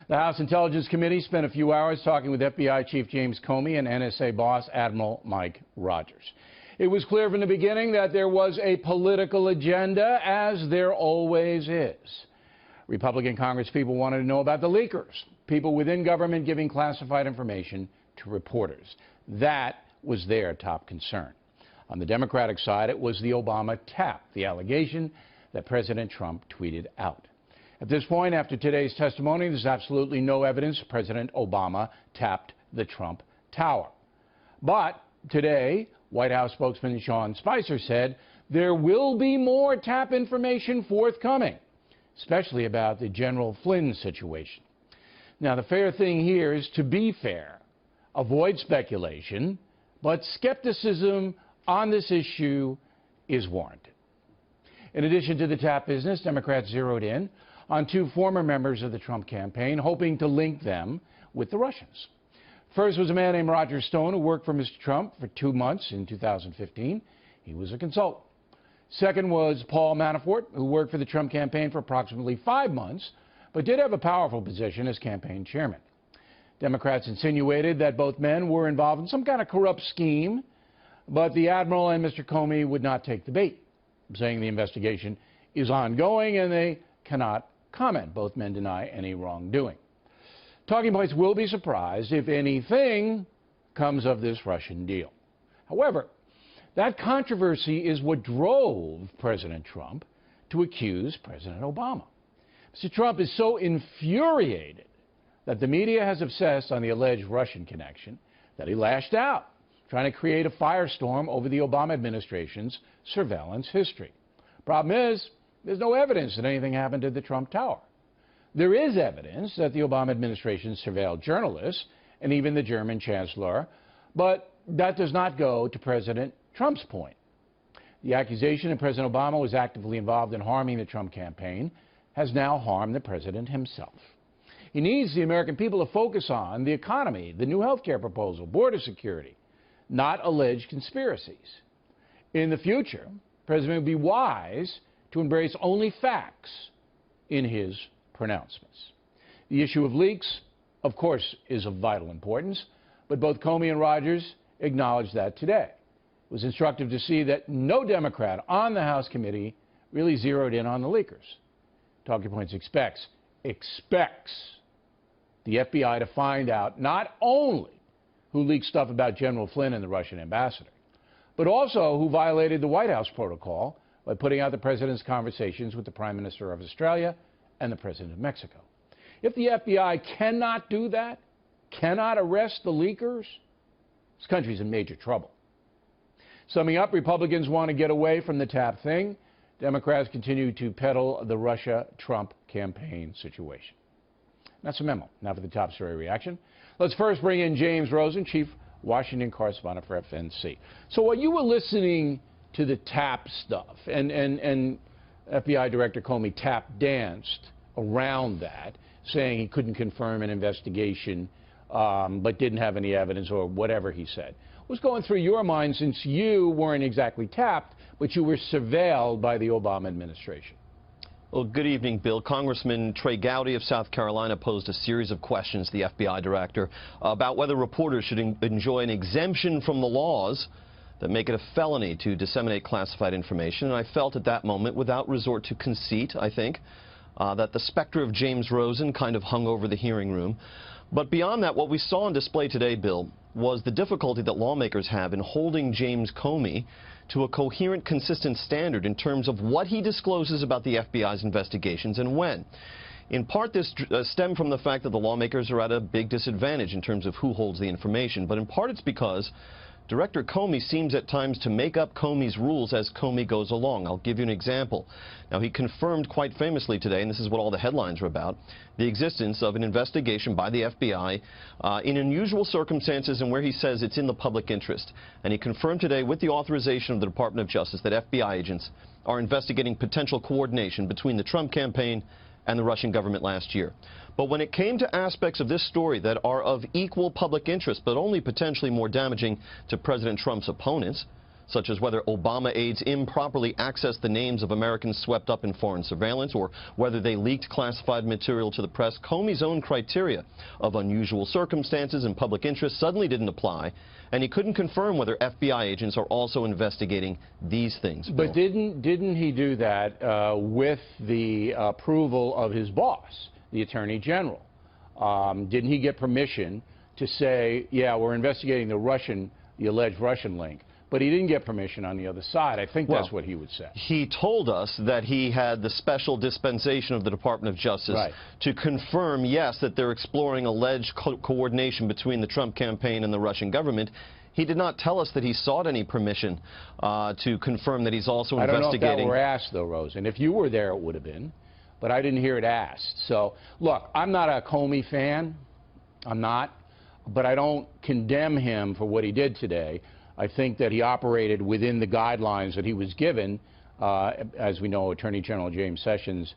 The House Intelligence Committee spent a few hours talking with FBI Chief James Comey and NSA boss Admiral Mike Rogers. It was clear from the beginning that there was a political agenda, as there always is. Republican congresspeople wanted to know about the leakers, people within government giving classified information to reporters. That was their top concern. On the Democratic side, it was the Obama tap, the allegation that President Trump tweeted out. At this point, after today's testimony, there's absolutely no evidence President Obama tapped the Trump Tower. But today, White House spokesman Sean Spicer said there will be more tap information forthcoming, especially about the General Flynn situation. Now, the fair thing here is to be fair, avoid speculation, but skepticism on this issue is warranted. In addition to the tap business, Democrats zeroed in on two former members of the Trump campaign, hoping to link them with the Russians. First was a man named Roger Stone, who worked for Mr. Trump for 2 months in 2015. He was a consultant. Second was Paul Manafort, who worked for the Trump campaign for approximately 5 months, but did have a powerful position as campaign chairman. Democrats insinuated that both men were involved in some kind of corrupt scheme, but the Admiral and Mr. Comey would not take the bait, saying the investigation is ongoing and they cannot comment. Both men deny any wrongdoing. Talking points will be surprised if anything comes of this Russian deal. However, that controversy is what drove President Trump to accuse President Obama. Mr. Trump is so infuriated that the media has obsessed on the alleged Russian connection that he lashed out, trying to create a firestorm over the Obama administration's surveillance history. Problem is, there's no evidence that anything happened to the Trump Tower. There is evidence that the Obama administration surveilled journalists and even the German chancellor, but that does not go to President Trump's point. The accusation that President Obama was actively involved in harming the Trump campaign has now harmed the president himself. He needs the American people to focus on the economy, the new health care proposal, border security, not alleged conspiracies. In the future, the president would be wise to embrace only facts in his pronouncements. The issue of leaks, of course, is of vital importance, but both Comey and Rogers acknowledged that today. It was instructive to see that no Democrat on the House committee really zeroed in on the leakers. Talking Points expects the FBI to find out not only who leaked stuff about General Flynn and the Russian ambassador, but also who violated the White House protocol by putting out the president's conversations with the Prime Minister of Australia and the President of Mexico. If the FBI cannot do that, cannot arrest the leakers, this country's in major trouble. Summing up, Republicans want to get away from the tap thing. Democrats continue to peddle the Russia-Trump campaign situation. That's a memo. Now for the top story reaction. Let's first bring in James Rosen, Chief Washington Correspondent for FNC. So while you were listening to the tap stuff, and FBI Director Comey tap danced around that, saying he couldn't confirm an investigation but didn't have any evidence or whatever he said, what was going through your mind, since you weren't exactly tapped, but you were surveilled by the Obama administration? Well, good evening, Bill. Congressman Trey Gowdy of South Carolina posed a series of questions to the FBI director about whether reporters should enjoy an exemption from the laws that make it a felony to disseminate classified information. And I felt at that moment, without resort to conceit, I think, that the specter of James Rosen kind of hung over the hearing room. But beyond that, what we saw on display today, Bill, was the difficulty that lawmakers have in holding James Comey to a coherent, consistent standard in terms of what he discloses about the FBI's investigations and when. In part, this stemmed from the fact that the lawmakers are at a big disadvantage in terms of who holds the information, but in part it's because Director Comey seems at times to make up Comey's rules as Comey goes along. I'll give you an example. Now, he confirmed quite famously today, and this is what all the headlines are about, the existence of an investigation by the FBI in unusual circumstances and where he says it's in the public interest. And he confirmed today, with the authorization of the Department of Justice, that FBI agents are investigating potential coordination between the Trump campaign and the Russian government last year. But when it came to aspects of this story that are of equal public interest, but only potentially more damaging to President Trump's opponents, such as whether Obama aides improperly accessed the names of Americans swept up in foreign surveillance or whether they leaked classified material to the press, Comey's own criteria of unusual circumstances and public interest suddenly didn't apply, and he couldn't confirm whether FBI agents are also investigating these things. Bill. But didn't he do that with the approval of his boss, the Attorney General? Didn't he get permission to say, yeah, we're investigating the alleged Russian link? But he didn't get permission on the other side. I think that's what he would say. He told us that he had the special dispensation of the Department of Justice to confirm, yes, that they're exploring alleged coordination between the Trump campaign and the Russian government. He did not tell us that he sought any permission to confirm that he's also investigating. I don't know if that were asked, though, Rose. And if you were there, it would have been. But I didn't hear it asked. So, look, I'm not a Comey fan. I'm not. But I don't condemn him for what he did today. I think that he operated within the guidelines that he was given. As we know, Attorney General Jeff Sessions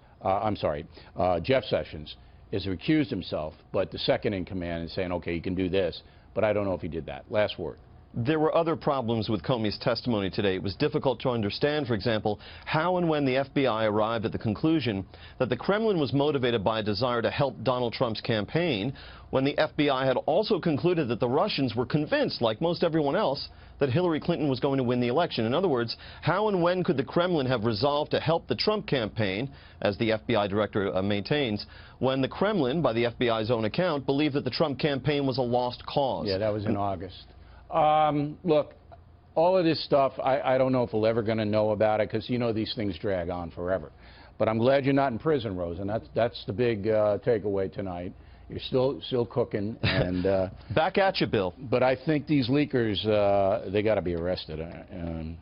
has recused himself, but the second in command is saying, okay, you can do this. But I don't know if he did that. Last word. There were other problems with Comey's testimony today. It was difficult to understand, for example, how and when the FBI arrived at the conclusion that the Kremlin was motivated by a desire to help Donald Trump's campaign, when the FBI had also concluded that the Russians were convinced, like most everyone else, that Hillary Clinton was going to win the election. In other words, how and when could the Kremlin have resolved to help the Trump campaign, as the FBI director maintains, when the Kremlin, by the FBI's own account, believed that the Trump campaign was a lost cause? Yeah, that was in August. Look, all of this stuff, I don't know if we're ever going to know about it, because, you know, these things drag on forever. But I'm glad you're not in prison, Rose, and that's the big takeaway tonight. You're still cooking. And back at you, Bill. But I think these leakers, they got to be arrested. And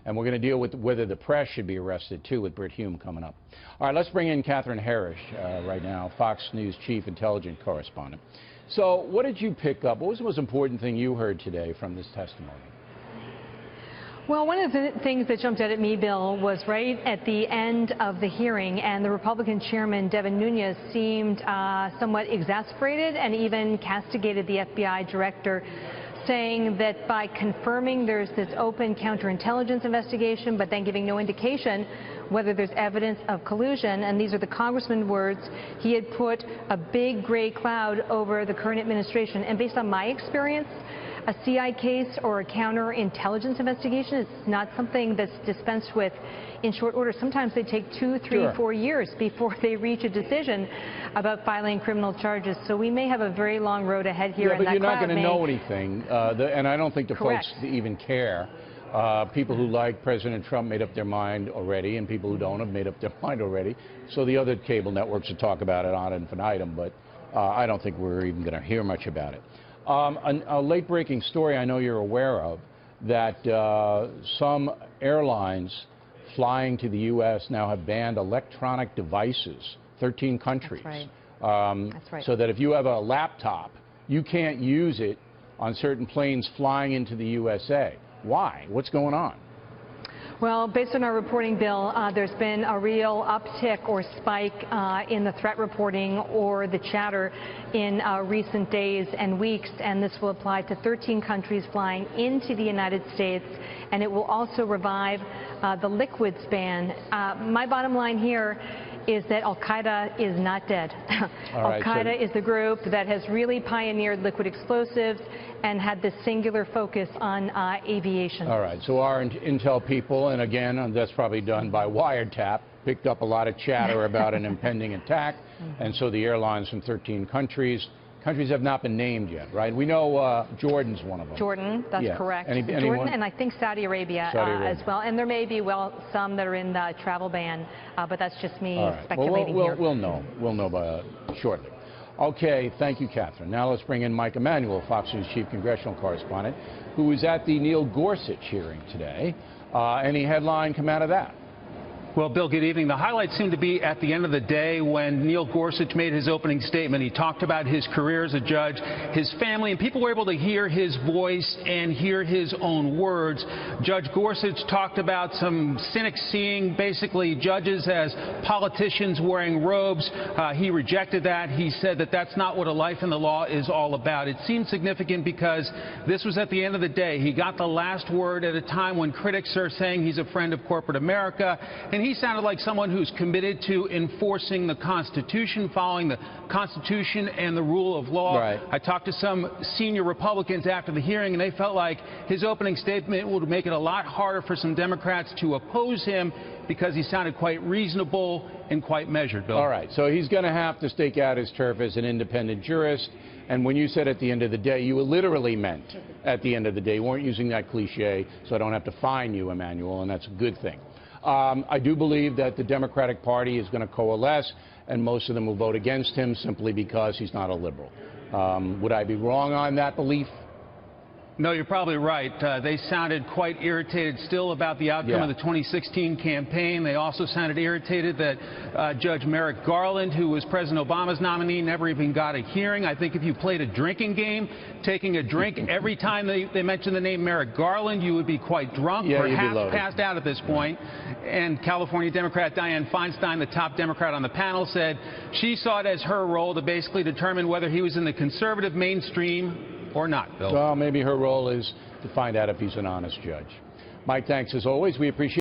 we're going to deal with whether the press should be arrested, too, with Britt Hume coming up. All right, let's bring in Catherine Harris right now, Fox News Chief Intelligence Correspondent. So what did you pick up? What was the most important thing you heard today from this testimony? Well, one of the things that jumped out at me, Bill, was right at the end of the hearing, and the Republican chairman, Devin Nunes, seemed somewhat exasperated and even castigated the FBI director, saying that by confirming there's this open counterintelligence investigation, but then giving no indication whether there's evidence of collusion, and these are the congressman's words, he had put a big gray cloud over the current administration. And based on my experience, a CI case or a counterintelligence investigation is not something that's dispensed with in short order. Sometimes they take 2, 3, 4 years before they reach a decision about filing criminal charges. So we may have a very long road ahead here. Yeah, but you're not going to know anything, and I don't think the folks even care. People who like President Trump made up their mind already, and people who don't have made up their mind already. So the other cable networks will talk about it ad infinitum, but I don't think we're even going to hear much about it. A late-breaking story I know you're aware of, that some airlines flying to the U.S. now have banned electronic devices, 13 countries. That's right. That's right. So that if you have a laptop, you can't use it on certain planes flying into the USA. Why? What's going on? Well, based on our reporting, Bill, there's been a real uptick or spike in the threat reporting or the chatter in recent days and weeks, and this will apply to 13 countries flying into the United States, and it will also revive the liquids ban. My bottom line here is that Al-Qaeda is not dead. Al-Qaeda is the group that has really pioneered liquid explosives and had this singular focus on aviation. All right, so our intel people, and again, that's probably done by wiretap, picked up a lot of chatter about an impending attack, and so the airlines from 13 countries have not been named yet, right? We know Jordan's one of them. Jordan, that's correct. Jordan, and I think Saudi Arabia, as well. And there may be, some that are in the travel ban, but that's just me speculating here. We'll know shortly. Okay, thank you, Catherine. Now let's bring in Mike Emanuel, Fox News Chief Congressional Correspondent, who was at the Neil Gorsuch hearing today. Any headline come out of that? Well, Bill, good evening. The highlights seem to be at the end of the day when Neil Gorsuch made his opening statement. He talked about his career as a judge, his family, and people were able to hear his voice and hear his own words. Judge Gorsuch talked about some cynics seeing basically judges as politicians wearing robes. He rejected that. He said that that's not what a life in the law is all about. It seemed significant because this was at the end of the day. He got the last word at a time when critics are saying he's a friend of corporate America, and he sounded like someone who's committed to enforcing the Constitution, following the Constitution and the rule of law. Right. I talked to some senior Republicans after the hearing, and they felt like his opening statement would make it a lot harder for some Democrats to oppose him because he sounded quite reasonable and quite measured, Bill. All right, so he's going to have to stake out his turf as an independent jurist. And when you said at the end of the day, you literally meant at the end of the day. You weren't using that cliche, so I don't have to fine you, Emmanuel, and that's a good thing. I do believe that the Democratic Party is going to coalesce, and most of them will vote against him simply because he's not a liberal. Would I be wrong on that belief? No, you're probably right. They sounded quite irritated still about the outcome of the 2016 campaign. They also sounded irritated that Judge Merrick Garland, who was President Obama's nominee, never even got a hearing. I think if you played a drinking game, taking a drink every time they mentioned the name Merrick Garland, you would be quite drunk, perhaps passed out at this point. And California Democrat Dianne Feinstein, the top Democrat on the panel, said she saw it as her role to basically determine whether he was in the conservative mainstream or not, Bill. Well, maybe her role is to find out if he's an honest judge. Mike, thanks as always. We appreciate